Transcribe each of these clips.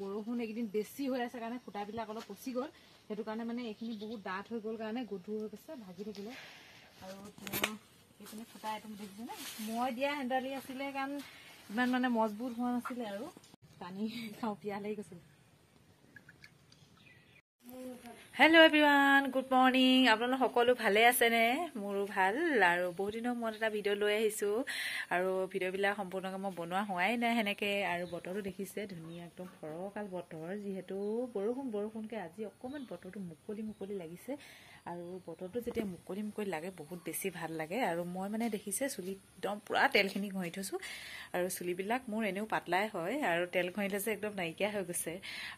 বৰষুণ এইকেইদিন বেছি হৈ আছে কাৰণে খুঁটাবিলাক অলপ পচি গ'ল সেইটো কাৰণে মানে এইখিনি বহুত ডাঠ হৈ গ'ল কাৰণে গধুৰ হৈ গৈছে ভাগি থাকিলে আৰু এইপিনে খুঁটা এইটো দেখিছেনে মই দিয়া হেণ্ডালি আছিলে কাৰণ ইমান মানে মজবুত হোৱা নাছিলে আৰু পানী খাওঁ পিয়াহ লাগি গৈছিল। Hello' everyone, good morning. আপোনালোক সকলো ভালে আছেনে? মোৰো ভাল আৰু বহুত দিনৰ মূৰত এটা ভিডিঅ' লৈ আহিছোঁ আৰু ভিডিঅ'বিলাক সম্পূৰ্ণকৈ মই বনোৱা হোৱাই নাই সেনেকৈ আৰু বতৰটো দেখিছে ধুনীয়া একদম ফৰকাল বতৰ যিহেতু বৰষুণকৈ আজি অকণমান বতৰটো মুকলি লাগিছে আৰু বতৰটো যেতিয়া মুকলি লাগে বহুত বেছি ভাল লাগে আৰু মই মানে দেখিছে চুলি একদম পূৰা তেলখিনি ঘঁহি থৈছোঁ আৰু চুলিবিলাক মোৰ এনেও পাতলাই হয় আৰু তেল ঘঁহিলে যে একদম নাইকিয়া হৈ গৈছে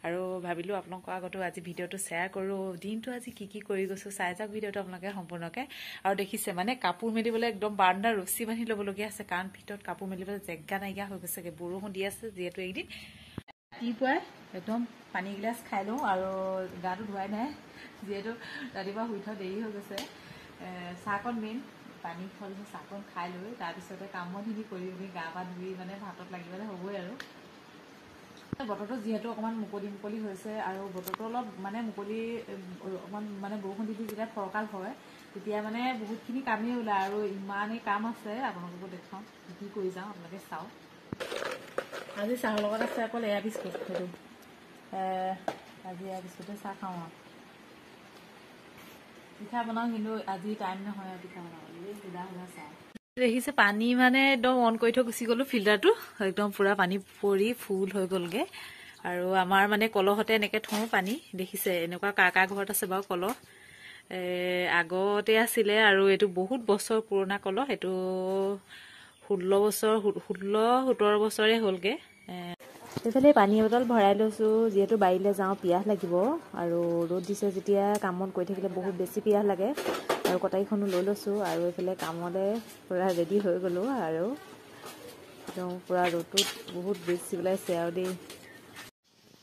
আৰু ভাবিলোঁ আপোনালোকৰ আগতো আজি ভিডিঅ'টো শ্বেয়াৰ কৰোঁ দিনটো আজি কি কৰি গৈছোঁ চাই যাওক ভিডিঅ'টো আপোনালোকে সম্পূৰ্ণকৈ আৰু দেখিছে মানে কাপোৰ মেলিবলৈ একদম বাৰাণ্ডাৰ ৰছী বান্ধি ল'বলগীয়া আছে কাৰণ ভিতৰত কাপোৰ মেলিবলৈ জেগা নাইকিয়া হৈ গৈছেগৈ বৰষুণ দি আছে যিহেতু এইকেইদিন ৰাতিপুৱাই একদম পানী গিলাচ খাই লওঁ আৰু গাটো ধুৱাই নাই যিহেতু ৰাতিপুৱা শুই থোৱা দেৰি হৈ গৈছে চাহকণ মেইন পানী খোৱা চাহকণ খাই লৈ তাৰপিছতে কাম বনখিনি কৰি আমি গা পা ধুই মানে ভাতত লাগিবলৈ হ'বই আৰু বতৰটো যিহেতু অকণমান মুকলি হৈছে আৰু বতৰটো অলপ মানে মুকলি অকণমান মানে বৰষুণ দি যেতিয়া ফৰকাল হয় তেতিয়া মানে বহুতখিনি কামেই ওলায় আৰু ইমানেই কাম আছে আপোনালোককো দেখাওঁ কি কৰি যাওঁ আপোনালোকে চাওঁ। আজি চাহৰ লগত আছে অকল এয়া বিস্কুট সেইটো আজি এয়া বিস্কুটে চাহ খাওঁ আৰু পিঠা বনাওঁ কিন্তু আজি টাইম নহয় আৰু পিঠা বনাওঁ সুধা চাহ দেখিছে পানী মানে একদম অন কৰি থৈ গুচি গ'লোঁ ফিল্টাৰটো একদম পূৰা পানী পৰি ফুল হৈ গ'লগৈ আৰু আমাৰ মানে কলহতে এনেকৈ থওঁ পানী দেখিছে এনেকুৱা কাৰ ঘৰত আছে বাৰু কলহ আগতে আছিলে আৰু এইটো বহুত বছৰ পুৰণা কলহ এইটো 16-17 বছৰে হ'লগৈ। সেইফালে পানী বটল ভৰাই লৈছোঁ যিহেতু বাৰীলৈ যাওঁ পিয়াহ লাগিব আৰু ৰ'দ দিছে যেতিয়া কামত গৈ থাকিলে বহুত বেছি পিয়াহ লাগে আৰু কটাৰীখনো লৈ লৈছোঁ আৰু এইফালে কামলৈ পূৰা ৰেডি হৈ গ'লোঁ আৰু একদম পূৰা ৰ'দটোত বহুত বেছি ওলাইছে আৰু দেই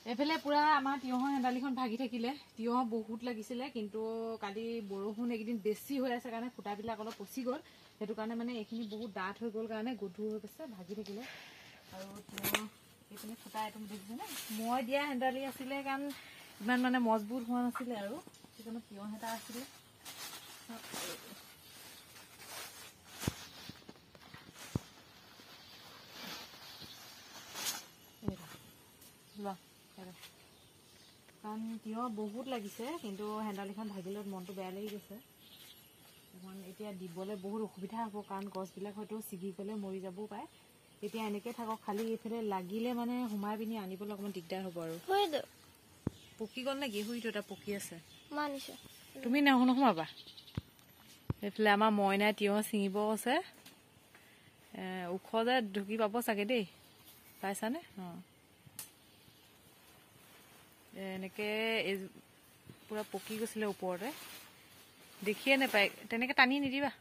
এইফালে পূৰা আমাৰ তিয়ঁহৰ হেণ্ডালিখন ভাগি থাকিলে তিয়ঁহ বহুত লাগিছিলে কিন্তু কালি বৰষুণ এইকেইদিন বেছি হৈ আছে কাৰণে খুঁটাবিলাক অলপ পচি গ'ল সেইটো কাৰণে মানে এইখিনি বহুত ডাঠ হৈ গ'ল কাৰণে গধুৰ হৈ গৈছে ভাগি থাকিলে আৰু তিয়ঁহ এইপিনে খুঁটা এইটো দেখিছেনে মই দিয়া হেণ্ডালি আছিলে কাৰণ ইমান মানে মজবুত হোৱা নাছিলে আৰু সেইকাৰণে তিয়ঁহ এটা আছিলে কাৰণ তিয়ঁহ বহুত লাগিছে কিন্তু হেণ্ডালিখন ভাগিলত মনটো বেয়া লাগি গৈছে এখন এতিয়া দিবলৈ বহুত অসুবিধা হ'ব কাৰণ গছবিলাক হয়তো ছিগি গ'লে মৰি যাবও পাৰে এতিয়া এনেকৈ থাকক খালি এইফালে লাগিলে মানে সোমাই পিনি আনিবলৈ অকণমান দিগদাৰ হ'ব আৰু পকি গ'ল নে গেহুৰিটো এটা পকি আছে তুমি নোসোমাবা এইফালে আমাৰ মইনাই তিয়ঁহ ছিঙিব আছে ওখ যে ঢুকি পাব চাগে দেই পাইছানে অঁ এনেকৈ এই পূৰা পকি গৈছিলে ওপৰতে দেখিয়ে নাপায় তেনেকৈ টানি নিদিবা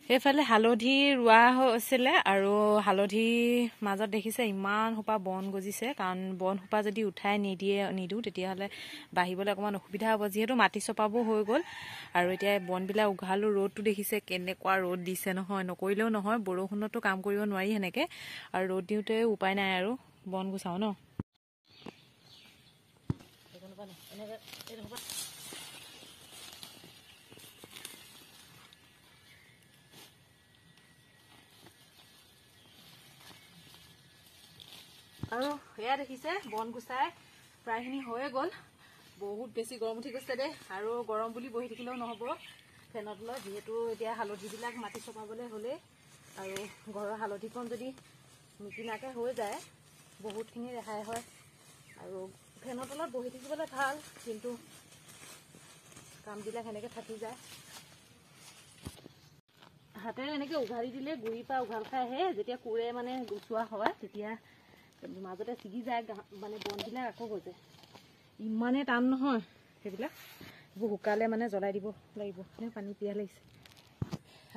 সেইফালে হালধি ৰোৱা হৈছিলে আৰু হালধিৰ মাজত দেখিছে ইমান সোপা বন গজিছে কাৰণ বন সোপা যদি উঠাই নিদিওঁ তেতিয়াহ'লে বাঢ়িবলৈ অকণমান অসুবিধা হ'ব যিহেতু মাটি চপাবোৰ হৈ গ'ল আৰু এতিয়া বনবিলাক উঘালোঁ ৰ'দটো দেখিছে কেনেকুৱা ৰ'দ দিছে নহয় নকৰিলেও নহয় বৰষুণতো কাম কৰিব নোৱাৰি সেনেকৈ আৰু ৰ'দ দিওঁতে উপায় নাই আৰু বন গুচাওঁ ন আৰু এয়া দেখিছে বন গুচাই প্ৰায়খিনি হৈয়ে গ'ল বহুত বেছি গৰম উঠি গৈছে দেই আৰু গৰম বুলি বহি থাকিলেও নহ'ব ফেনৰ তলত যিহেতু এতিয়া হালধিবিলাক মাটি চপাবলৈ হ'লেই আৰু ঘৰৰ হালধিকণ যদি নিকিনাকৈ হৈ যায় বহুতখিনি ৰেহাই হয় আৰু ফেনৰ তলত বহি থাকিবলৈ ভাল কিন্তু কামবিলাক এনেকৈ থাকি যায় হাতেৰে এনেকৈ উঘালি দিলে গুৰিৰ পৰা উঘাল খাই আহে যেতিয়া কোৰে মানে গুচোৱা হয় তেতিয়া মাজতে ছিগি যায় মানে বনবিলাক আকৌ গজে ইমানেই টান নহয় সেইবিলাক এইবোৰ শুকালে মানে জ্বলাই দিব লাগিব পানী পিয়াহ লাগিছে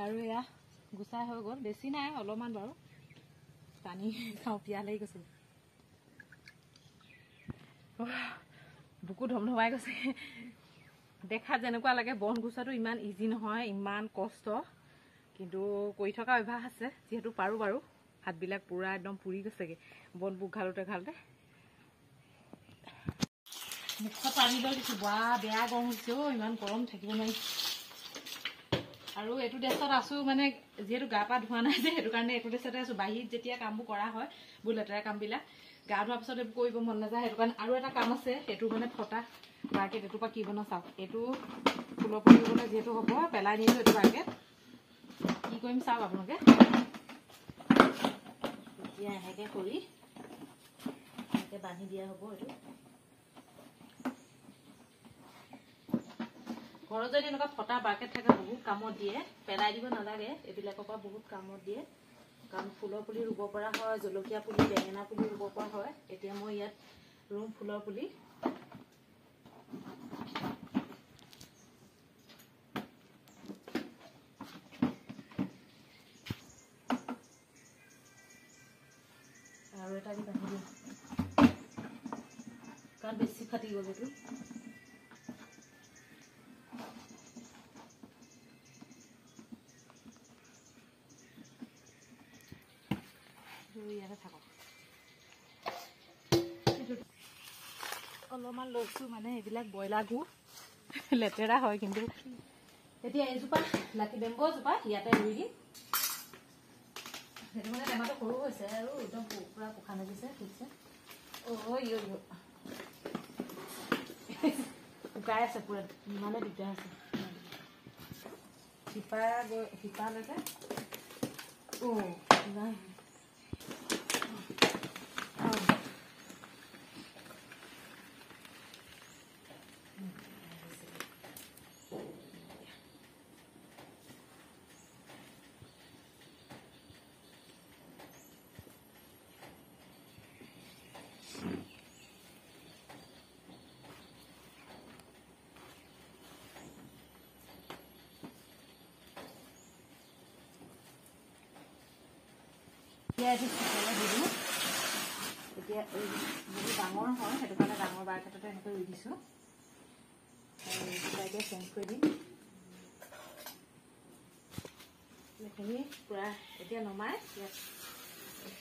আৰু এয়া গুচাই হৈ গ'ল বেছি নাই অলপমান বাৰু পানী খাওঁ পিয়াহ লাগি গৈছে বুকু ধমধমাই গৈছে দেখাত যেনেকুৱা লাগে বন গুচাটো ইমান ইজি নহয় ইমান কষ্ট কিন্তু কৰি থকা অভ্যাস আছে যিহেতু পাৰোঁ বাৰু হাতবিলাক পুৰা একদম পুৰি গৈছেগৈ বন পোক ঘালোতে ঘালোতে মুখত পানী লৈ দিছোঁ বা বেয়া গৰম হৈছে ইমান গৰম থাকিব নোৱাৰি আৰু এইটো ড্ৰেছত আছোঁ মানে যিহেতু গা পা ধোৱা নাই যে সেইটো কাৰণে এইটো ড্ৰেছতে আছোঁ বাহিৰত যেতিয়া কামবোৰ কৰা হয় বহুত লেতেৰা কামবিলাক গা ধোৱাৰ পিছত এইবোৰ কৰিব মন নাযায় সেইটো কাৰণে আৰু এটা কাম আছে সেইটো মানে ফটা বাৰ্কেট এইটোৰ পৰা কি বনাওঁ চাওক এইটো ফুলৰ পুলি ৰুবলৈ যিহেতু হ'ব পেলাই নিছোঁ এইটো বাৰ্কেট কি কৰিম চাওক আপোনালোকে এতিয়া এনেকৈ কৰি এনেকৈ বান্ধি দিয়া হ'ব এইটো ঘৰত যদি এনেকুৱা ফটা বাৰ্কেট থাকে বহুত কামত দিয়ে পেলাই দিব নালাগে এইবিলাকৰ পৰা বহুত কামত দিয়ে কাৰণ ফুলৰ পুলি ৰুব পৰা হয় জলকীয়া পুলি বেঙেনা পুলি ৰুব পৰা হয় এতিয়া মই ইয়াত ৰুম ফুলৰ পুলি আৰু এটা দি বান্ধি দিম কাৰণ বেছি ফাটি গ'ল এইটো ইয়াতে থাকক অলপমান লৈছোঁ মানে এইবিলাক ব্ৰইলাৰ গু লেতেৰা হয় কিন্তু এতিয়া এইজোপা লাকি বেম্বজোপা ইয়াতে ৰুই দিম সেইটো মানে টেমাটো সৰু হৈছে আৰু একদম পুৰা পোখা লাগিছে ঠিকছে শুকাই আছে পুৰা ইমানে দিগদাৰ আছে শিপালৈকে নাই এতিয়া এইটো দিলোঁ এতিয়া বহুত ডাঙৰ হয় সেইটো কাৰণে ডাঙৰ বাৰ্কেটতে এনেকৈ ৰুই দিছোঁ আৰু এতিয়া চেঞ্জ কৰি দিম এইখিনি পূৰা এতিয়া নমাই ইয়াত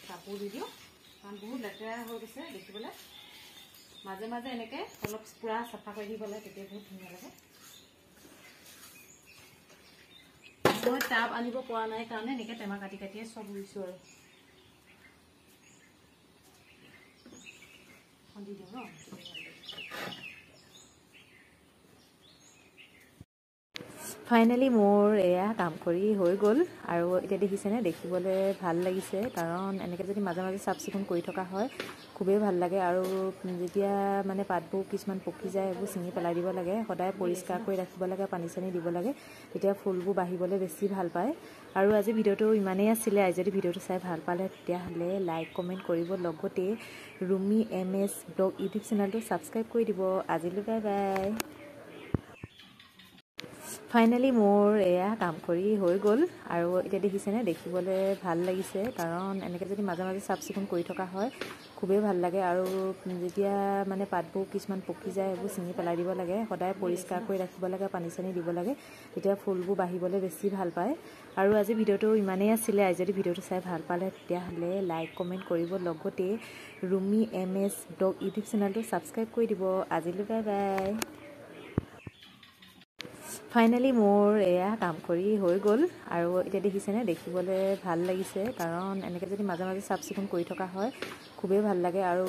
কাপোৰ দি দিওঁ কাৰণ বহুত লেতেৰা হৈ গৈছে দেখিবলৈ মাজে মাজে এনেকৈ অলপ পূৰা চাফা কৰি দিব লাগে তেতিয়া বহুত ধুনীয়া লাগে মই টাব আনিব পৰা নাই কাৰণে এনেকৈ টেমা কাটি কাটিয়ে চব ৰুইছোঁ আৰু দি দিওঁ ন ফাইনেলি মোৰ এয়া কাম কৰি হৈ গ'ল আৰু এতিয়া দেখিছেনে দেখিবলৈ ভাল লাগিছে কাৰণ এনেকৈ যদি মাজে মাজে চাফ চিকুণ কৰি থকা হয় খুবেই ভাল লাগে আৰু যেতিয়া মানে পাতবোৰ কিছুমান পকি যায় এইবোৰ ছিঙি পেলাই দিব লাগে সদায় পৰিষ্কাৰ কৰি ৰাখিব লাগে পানী চানী দিব লাগে তেতিয়া ফুলবোৰ বাঢ়িবলৈ বেছি ভাল পায় আৰু আজি ভিডিঅ'টো ইমানেই আছিলে আজি যদি ভিডিঅ'টো চাই ভাল পালে তেতিয়াহ'লে লাইক কমেণ্ট কৰিব লগতে ৰুমি MS ব্লগ ইউটিউব চেনেলটো ছাবস্ক্ৰাইব কৰি দিব আজিলৈ বাই বাই ফাইনেলি মোৰ এয়া কাম কৰি হৈ গ'ল আৰু এতিয়া দেখিছেনে দেখিবলৈ ভাল লাগিছে কাৰণ এনেকৈ যদি মাজে মাজে চাফ চিকুণ কৰি থকা হয় খুবেই ভাল লাগে আৰু যেতিয়া মানে পাতবোৰ কিছুমান পকি যায় এইবোৰ ছিঙি পেলাই দিব লাগে সদায় পৰিষ্কাৰ কৰি ৰাখিব লাগে পানী চানী দিব লাগে তেতিয়া ফুলবোৰ বাঢ়িবলৈ বেছি ভাল পায় আৰু আজি ভিডিঅ'টো ইমানেই আছিলে আজি যদি ভিডিঅ'টো চাই ভাল পালে তেতিয়াহ'লে লাইক কমেণ্ট কৰিব লগতে ৰুমি MS ব্লগ ইউটিউব চেনেলটো ছাবস্ক্ৰাইব কৰি দিব আজিলৈ বাই বাই ফাইনেলি মোৰ এয়া কাম কৰি হৈ গ'ল আৰু এতিয়া দেখিছেনে দেখিবলৈ ভাল লাগিছে কাৰণ এনেকৈ যদি মাজে মাজে চাফ চিকুণ কৰি থকা হয় খুবেই ভাল লাগে আৰু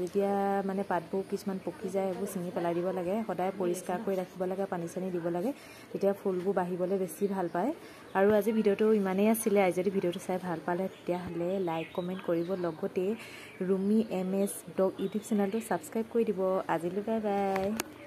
যেতিয়া মানে পাতবোৰ কিছুমান পকি যায় এইবোৰ ছিঙি পেলাই দিব লাগে সদায় পৰিষ্কাৰ কৰি ৰাখিব লাগে পানী চানী দিব লাগে তেতিয়া ফুলবোৰ বাঢ়িবলৈ বেছি ভাল পায় আৰু আজি ভিডিঅ'টো ইমানেই আছিলে আজি যদি ভিডিঅ'টো চাই ভাল পালে তেতিয়াহ'লে লাইক কমেণ্ট কৰিব লগতে ৰুমি MS ব্লগ ইউটিউব চেনেলটো ছাবস্ক্ৰাইব কৰি দিব আজিলৈ বাই বাই